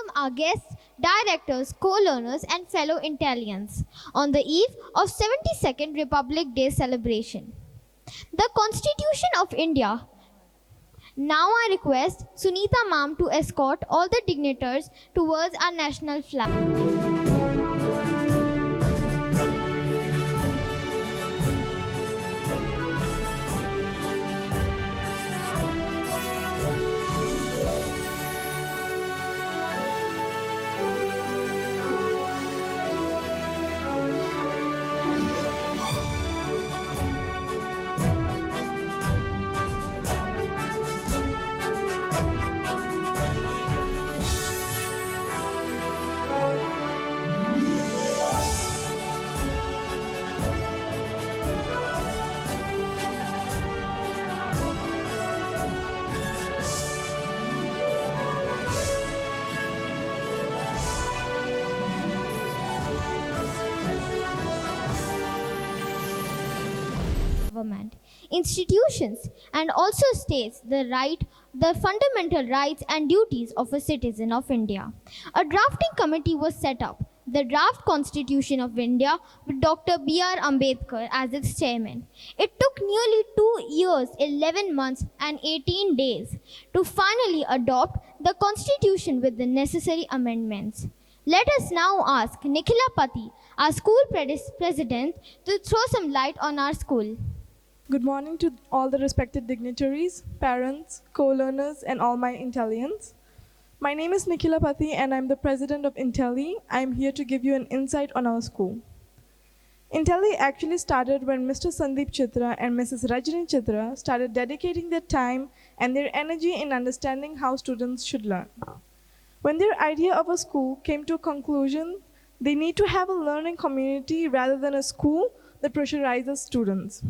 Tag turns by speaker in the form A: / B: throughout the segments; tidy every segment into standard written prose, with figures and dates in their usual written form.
A: welcome our guests, directors, co-learners and fellow Intellians on the eve of 72nd Republic Day celebration. The Constitution of India. Now I request Sunita ma'am to escort all the dignitaries towards our national flag. Government, institutions, and also states the fundamental rights and duties of a citizen of India. A drafting committee was set up, the Draft Constitution of India, with Dr. B.R. Ambedkar as its chairman. It took nearly 2 years, 11 months, and 18 days to finally adopt the Constitution with the necessary amendments. Let us now ask Nikhila Pati, our school president, to throw some light on our school.
B: Good morning to all the respected dignitaries, parents, co-learners, and all my Intellians. My name is Nikhila Pati and I'm the president of Intelli. I'm here to give you an insight on our school. Intelli actually started when Mr. Sandeep Chitra and Mrs. Rajani Chitra started dedicating their time and their energy in understanding how students should learn. When their idea of a school came to a conclusion, they need to have a learning community rather than a school that pressurizes students.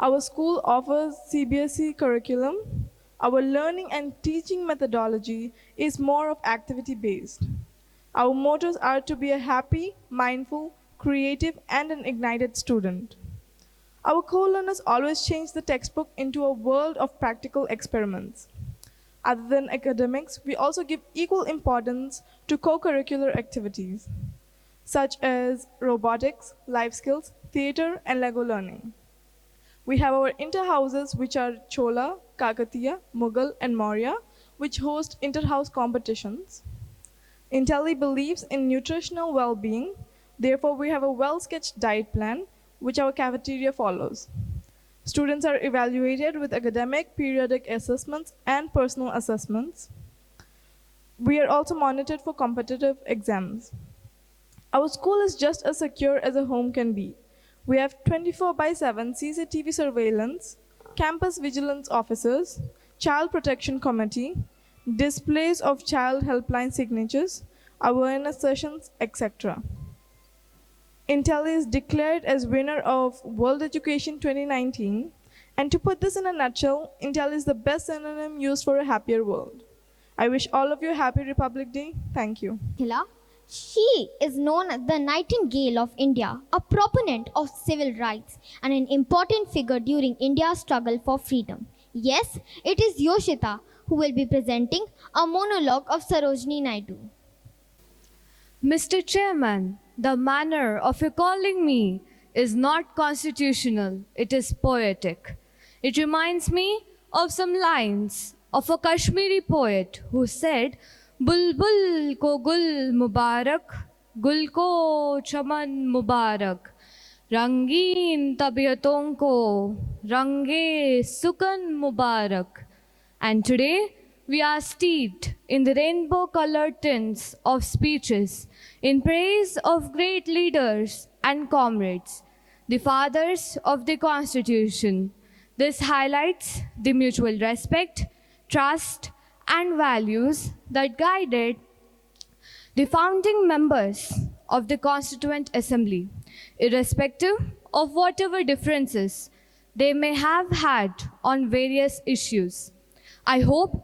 B: Our school offers CBSE curriculum. Our learning and teaching methodology is more of activity-based. Our mottos are to be a happy, mindful, creative, and an ignited student. Our co-learners always change the textbook into a world of practical experiments. Other than academics, we also give equal importance to co-curricular activities, such as robotics, life skills, theater, and Lego learning. We have our inter-houses, which are Chola, Kakatiya, Mughal, and Maurya, which host inter-house competitions. Intelli believes in nutritional well-being. Therefore, we have a well-sketched diet plan, which our cafeteria follows. Students are evaluated with academic, periodic assessments, and personal assessments. We are also monitored for competitive exams. Our school is just as secure as a home can be. We have 24/7 CCTV surveillance, campus vigilance officers, child protection committee, displays of child helpline signatures, awareness sessions, etc. Intelli is declared as winner of World Education 2019, and to put this in a nutshell, Intelli is the best synonym used for a happier world. I wish all of you a happy Republic Day. Thank you.
A: Nikhila. She is known as the Nightingale of India, a proponent of civil rights and an important figure during India's struggle for freedom. Yes, it is Yoshita who will be presenting a monologue of Sarojini Naidu.
C: Mr. Chairman, the manner of your calling me is not constitutional, it is poetic. It reminds me of some lines of a Kashmiri poet who said, "Bulbul ko gul mubarak, gul ko chaman mubarak, rangeen tabiyaton ko range sukan mubarak." And today, we are steeped in the rainbow-colored tints of speeches in praise of great leaders and comrades, the fathers of the Constitution. This highlights the mutual respect, trust, and values that guided the founding members of the Constituent Assembly, irrespective of whatever differences they may have had on various issues. I hope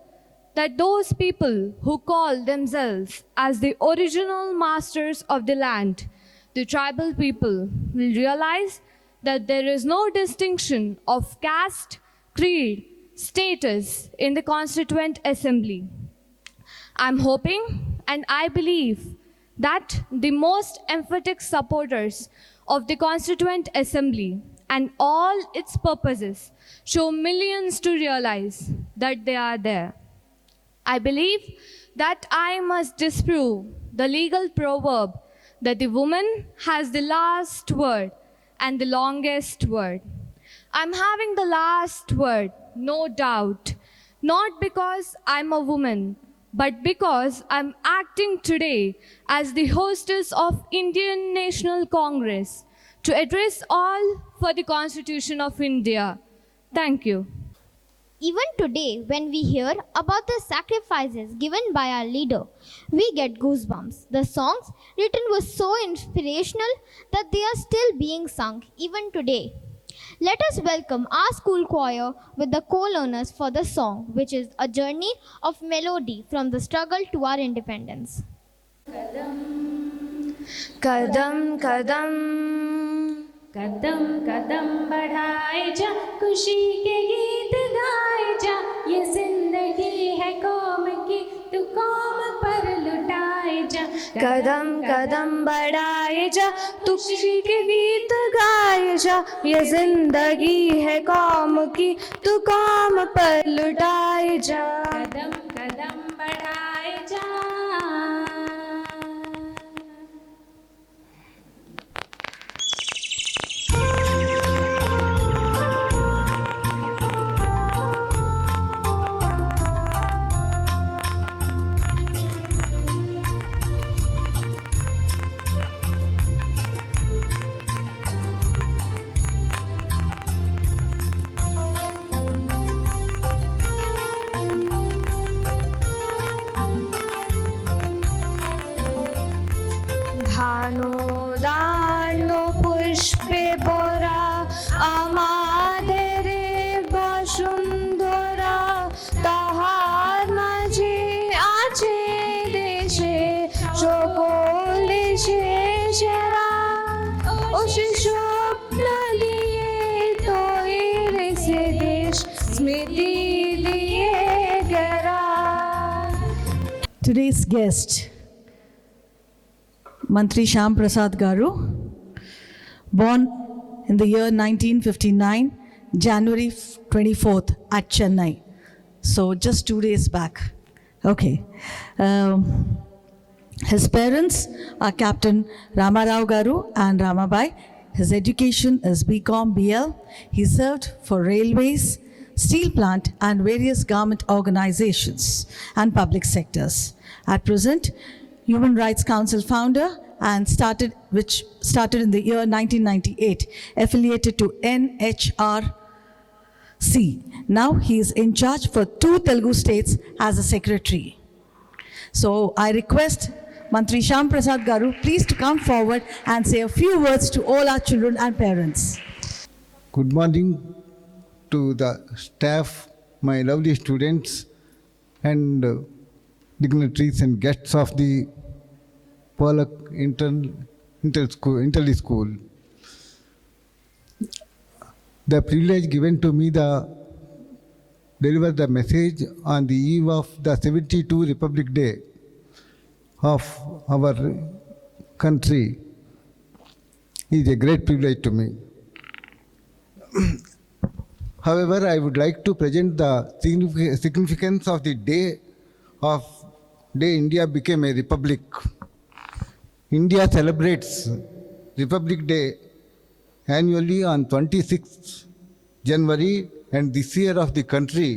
C: that those people who call themselves as the original masters of the land, the tribal people, will realize that there is no distinction of caste, creed, status in the Constituent Assembly. I'm hoping and I believe that the most emphatic supporters of the Constituent Assembly and all its purposes show millions to realize that they are there. I believe that I must disprove the legal proverb that the woman has the last word and the longest word. I'm having the last word, no doubt, not because I'm a woman, but because I'm acting today as the hostess of Indian National Congress to address all for the Constitution of India. Thank you.
A: Even today, when we hear about the sacrifices given by our leader, we get goosebumps. The songs written were so inspirational that they are still being sung even today. Let us welcome our school choir with the co-learners for the song, which is a journey of melody from the struggle to our independence.
C: Kadam kadam
D: कदम कदम बढ़ाए जा खुशी के गीत गाए जा ये जिंदगी है कौम की तू कौम पर लुटाए जा
C: कदम कदम बढ़ाए जा तू खुशी के गीत गाए जा ये जिंदगी है कौम की तू कौम पर लुटाए जा
D: कदम कदम बढ़ाए जा
C: দানো পুষ্পে ভরা আমাদের বসুন্ধরা তাহার মাঝে আছে দেশে সকল দেশে সেরা ও সে স্বপ্ন দিয়ে তৈরি সে দেশ স্মৃতি দিয়ে গেরা
E: Today's guest, Mantri Shyam Prasad Garu, born in the year 1959, January 24th at Chennai. So just 2 days back. Okay. His parents are Captain Ramarao Garu and Ramabai. His education is BCom BL. He served for railways, steel plant and various government organizations and public sectors. At present, Human Rights Council founder and which started in the year 1998, affiliated to NHRC. Now he is in charge for 2 Telugu states as a secretary. So I request Mantri Shyam Prasad Garu please to come forward and say a few words to all our children and parents.
F: Good morning to the staff, my lovely students and dignitaries and guests of the Pollock Intelli School. The privilege given to me to deliver the message on the eve of the 72 Republic Day of our country is a great privilege to me. However, I would like to present the significance of the day India became a republic. India celebrates Republic Day annually on 26th January, and this year of the country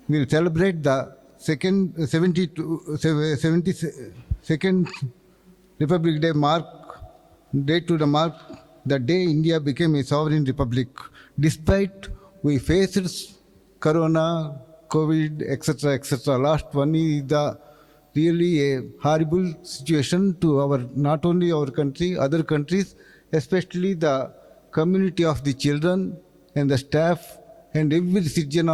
F: will celebrate the 72nd Republic Day the day India became a sovereign republic. Despite we faced Corona, COVID, etc., etc. Last one is the really a horrible situation to not only our country, other countries, especially the community of the children and the staff and every citizen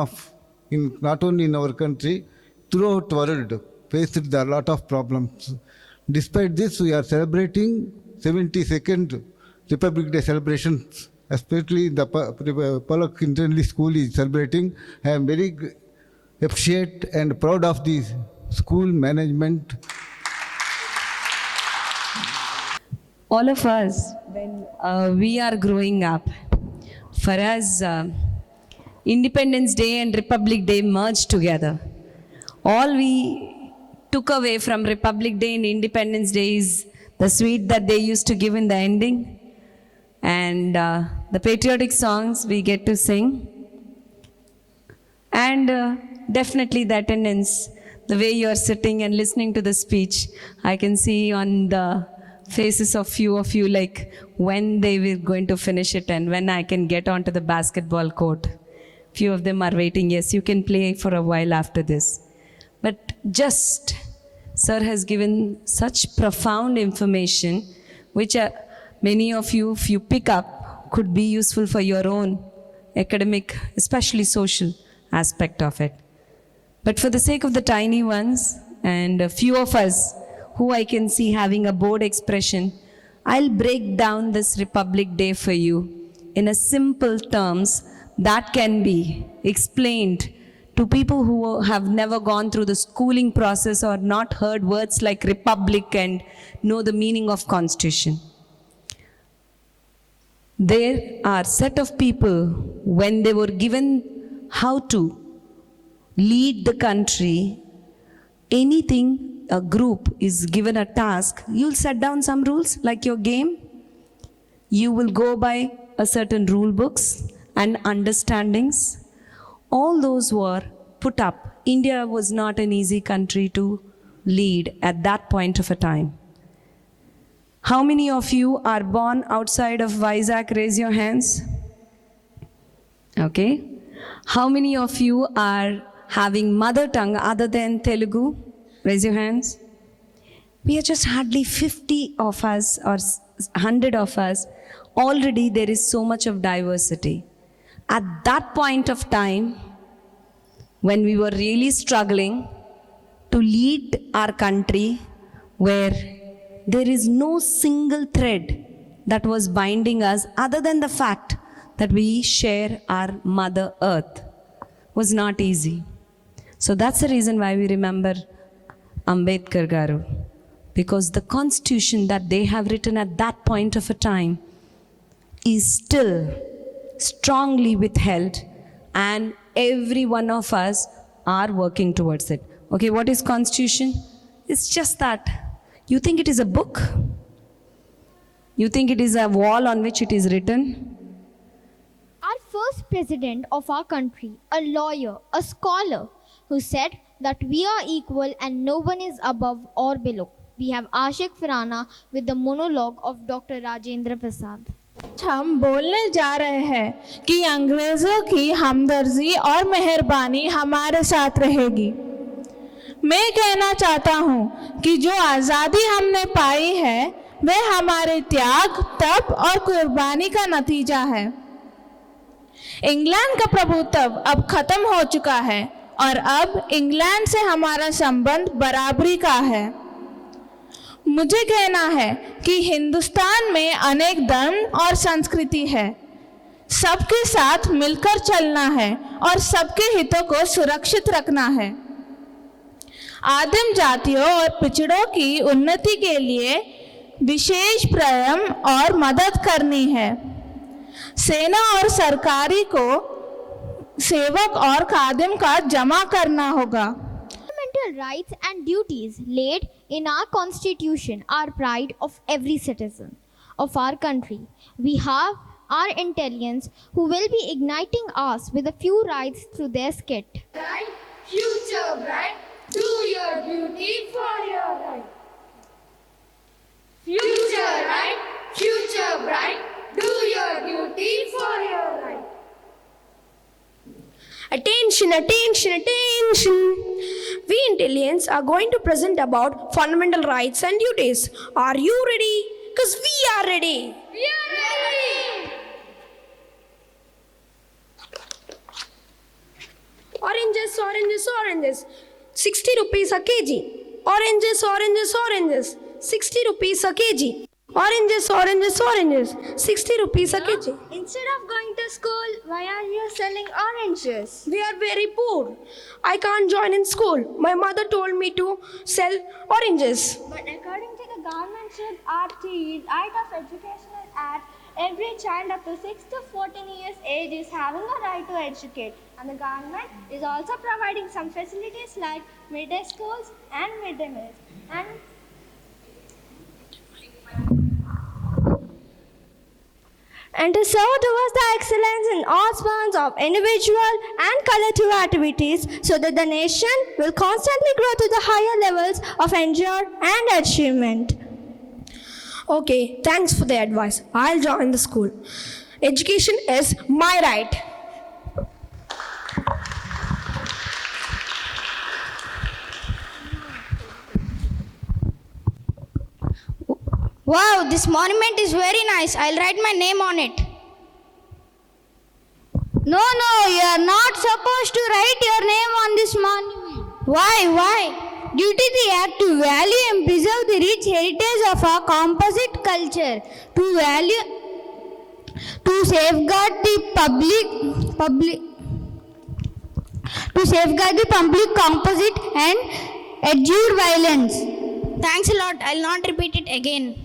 F: not only in our country, throughout the world faced a lot of problems. Despite this, we are celebrating 72nd Republic Day celebrations, especially the Pollock Intelli School is celebrating. I am very appreciate and proud of the school management
G: all of us, when we are growing up, for us, Independence Day and Republic Day merged together. All we took away from Republic Day and Independence Day is the sweet that they used to give in the ending, and the patriotic songs we get to sing, and definitely the attendance, the way you are sitting and listening to the speech. I can see on the faces of few of you like when they were going to finish it and when I can get onto the basketball court. Few of them are waiting. Yes, you can play for a while after this. But just, Sir has given such profound information, which many of you, if you pick up, could be useful for your own academic, especially social aspect of it. But for the sake of the tiny ones and a few of us who I can see having a board expression, I'll break down this Republic Day for you in a simple terms that can be explained to people who have never gone through the schooling process or not heard words like republic and know the meaning of constitution. There are set of people, when they were given how to lead the country, anything, a group is given a task, you'll set down some rules like your game. You will go by a certain rule books and understandings. All those were put up. India was not an easy country to lead at that point of a time. How many of you are born outside of Vizag? Raise your hands. Okay. How many of you are having mother tongue other than Telugu? Raise your hands. We are just hardly 50 of us or 100 of us. Already there is so much of diversity. At that point of time, when we were really struggling to lead our country, where there is no single thread that was binding us other than the fact that we share our Mother Earth, was not easy. So that's the reason why we remember Ambedkar Garu, because the constitution that they have written at that point of a time is still strongly withheld, and every one of us are working towards it. Okay, what is constitution? It's just that. You think it is a book? You think it is a wall on which it is written?
A: Our first president of our country, a lawyer, a scholar, who said that we are equal and no one is above or below. We have Ashik Firana with the monologue of Dr. Rajendra Prasad.
H: हम बोलने जा रहे हैं कि अंग्रेज़ों की हमदर्दी और मेहरबानी हमारे साथ रहेगी। मैं कहना चाहता हूँ कि जो आज़ादी हमने पाई है वह हमारे त्याग, तप और कुर्बानी का नतीजा है। इंग्लैंड का प्रभुत्व अब खत्म हो चुका है और अब इंग्लैंड से हमारा संबंध बराबरी का है। मुझे कहना है कि हिंदुस्तान में अनेक धर्म और संस्कृति है। सबके साथ मिलकर चलना है और सबके हितों को सुरक्षित रखना है। आदिम जातियों और पिछड़ों की उन्नति के लिए विशेष प्रेम और मदद करनी है। सेना और सरकारी को सेवक और खादिम का जमा करना होगा।
A: Fundamental rights and duties laid in our constitution are pride of every citizen of our country. We have our intelligence who will be igniting us with a few rights through their skit.
I: Right, future bright, do your duty for your right. Future right, future bright, do your duty for your right.
J: Attention, attention, attention! We intelligents are going to present about fundamental rights and duties. Are you ready? Because we are ready.
I: We are ready.
J: Oranges, oranges, oranges. 60 rupees a kg. Oranges, oranges, oranges. 60 rupees a kg. Oranges, oranges, oranges. 60 rupees a kg.
I: Instead of going to school, why are you selling oranges?
J: We are very poor. I can't join in school. My mother told me to sell oranges.
I: But according to the
K: government should add the right of education at every child up to 6 to 14 years age is having a right to educate, and the government is also providing some facilities like midday schools and midday meals.
J: And to serve towards the excellence in all spans of individual and collective activities so that the nation will constantly grow to the higher levels of endure and achievement. Okay, thanks for the advice. I'll join the school. Education is my right.
K: Wow, this monument is very nice. I'll write my name on it. No, you are not supposed to write your name on this monument. Why? Due to the act to value and preserve the rich heritage of our composite culture, to safeguard the public composite and adjure violence. Thanks a lot. I'll not repeat it again.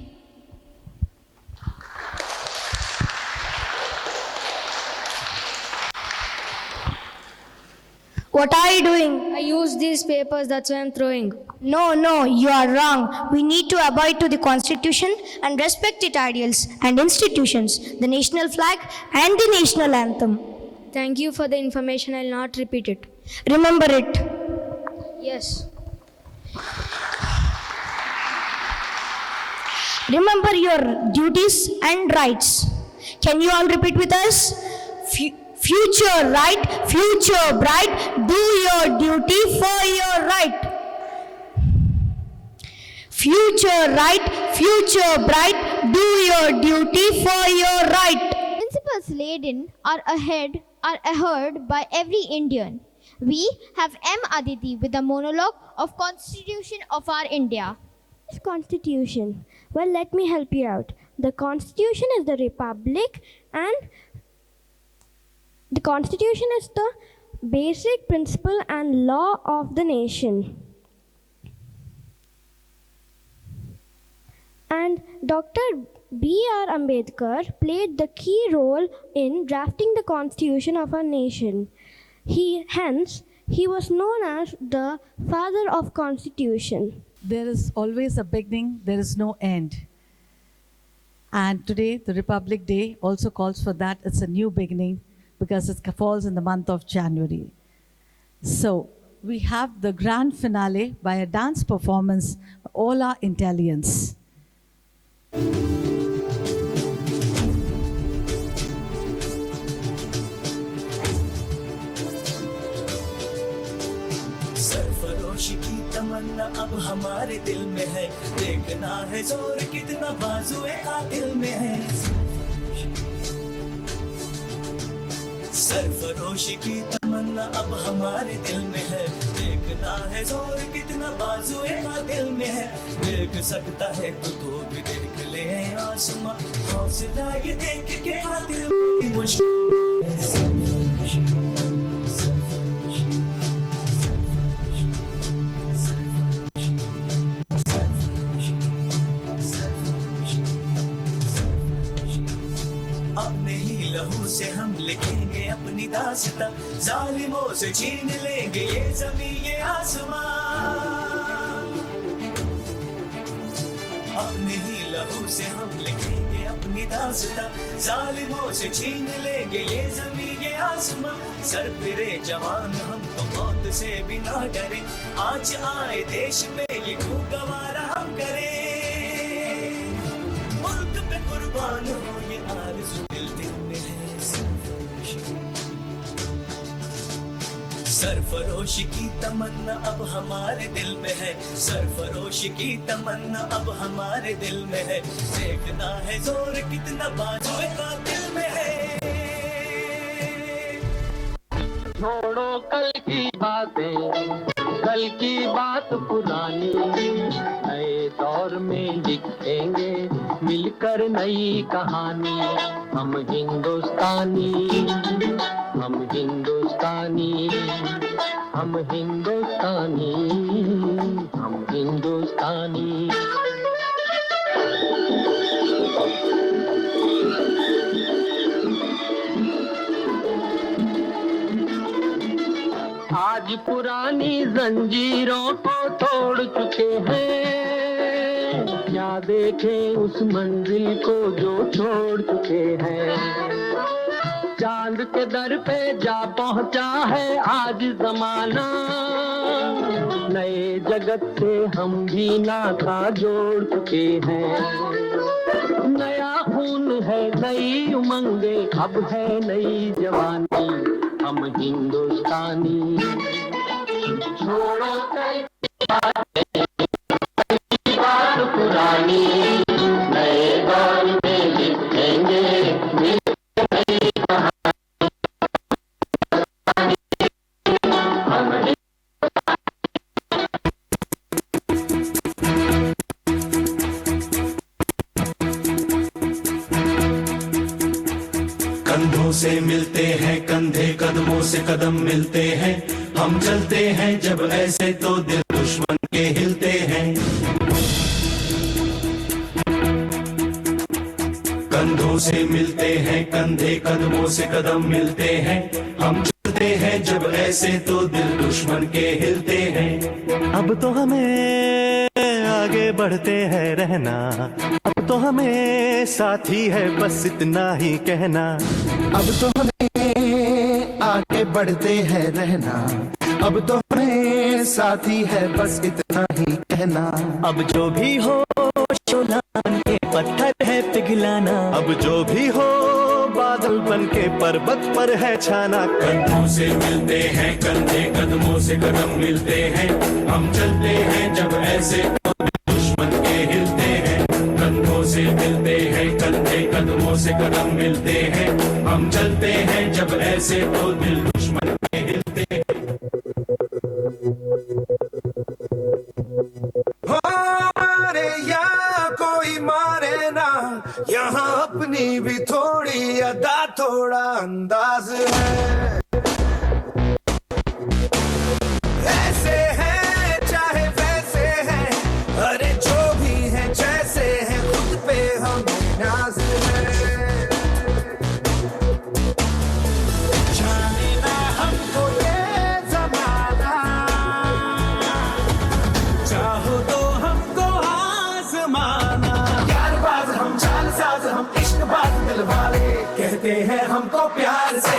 J: What are you doing?
K: I use these papers, that's why I'm throwing.
J: No, you are wrong. We need to abide to the Constitution and respect its ideals and institutions, the national flag and the national anthem.
K: Thank you for the information. I'll not repeat it.
J: Remember it.
K: Yes.
J: Remember your duties and rights. Can you all repeat with us? Future right, future bright, do your duty for your right. Future right, future bright, do your duty for your right.
A: Principles laden are heard by every Indian. We have M. Aditi with a monologue of Constitution of our India.
L: Constitution. Well, let me help you out. The Constitution is the Republic, and the Constitution is the basic principle and law of the nation. And Dr. B.R. Ambedkar played the key role in drafting the Constitution of our nation. Hence, he was known as the father of Constitution.
E: There is always a beginning, there is no end. And today, the Republic Day also calls for that. It's a new beginning because it falls in the month of January. So, we have the grand finale by a dance performance by all our Intellians.
M: सरफरोशी की तमन्ना अब हमारे दिल में है, देखना है जोर कितना बाजुए कातिल में है। सरफरोशी की तमन्ना अब हमारे दिल में है, देखना है जोर कितना बाजुए कातिल में है। देख सकता है तो भी देख ले आसमां, हौसला ये देख के कातिल की मुश्किल है। लहू से हम लिखेंगे अपनी दास्तां, जालिमों से छीन लेंगे ये ज़मीं ये आसमां। अपने ही लहू से हम लिखेंगे अपनी दास्तां, जालिमों से छीन लेंगे ये ज़मीं ये आसमां। सर फिरे जवान हम तो मौत से भी ना डरे, आज आए देश में ये खूब गवारा हम करें। मुल्क पे कुर्बान हो ये आरज़ू दिल में है। सरफरोशी की तमन्ना अब हमारे दिल में है, सरफरोशी की तमन्ना अब हमारे दिल में है। देखना है जोर कितना बाजुए का दिल में है।
N: छोड़ो कल की बातें, कल की बात पुरानी, नए दौर में लिखेंगे मिलकर नई कहानी। हम हिंदुस्तानी, हम हिंदुस्तानी, हम हिंदुस्तानी, हम हिंदुस्तानी। आज पुरानी जंजीरों को तोड़ चुके हैं, क्या देखें उस मंजिल को जो छोड़ चुके हैं। चांद के दर पे जा पहुंचा है आज जमाना, नए जगत से हम भी नाता जोड़ चुके हैं। नया खून है, नई उमंगे, अब है नई जवानी, हम हिंदुस्तानी। छोड़ो कल की बात पुरानी, नए दौर में लिखेंगे मिलकर नई कहानी।
M: कंधों से मिलते हैं कंधे, कदमों से कदम मिलते हैं, हम चलते हैं जब ऐसे तो दिल दुश्मन के हिलते हैं। कंधों से मिलते हैं कंधे, कदमों से कदम मिलते हैं, हम चलते हैं जब ऐसे तो दिल दुश्मन के हिलते हैं।
O: अब तो हमें आगे बढ़ते हैं रहना, अब तो हमें साथी है बस इतना ही कहना।
P: अब तो हमें आगे बढ़ते हैं रहना, अब तो हमें साथी है बस इतना ही कहना।
O: अब जो भी हो शोलान के पत्थर है पिघलाना, अब जो भी हो बादल बन के पर्वत पर है छाना।
M: कंधों से मिलते हैं कंधे, कदमों से कदम मिलते हैं, हम चलते हैं जब ऐसे तो दुश्मन के हिलते हैं। कंधों से मिलते हैं कंधे, कदमों से कदम मिलते हैं, हम चलते हैं जब ऐसे तो दिल दुश्मन के हिलते हैं।
P: मारे या कोई मारे ना, यहाँ अपनी भी थोड़ी अदा थोड़ा अंदाज है। ऐसे हैं चाहे वैसे हैं, अरे जो भी है जैसे हैं, खुद पे हम नाज है। जाने ना हमको ये जमाना, चाहो तो हमको आजमाना। प्यार बाज हम, चाल साज हम, इश्क बाज दिल वाले, कहते हैं हमको प्यार से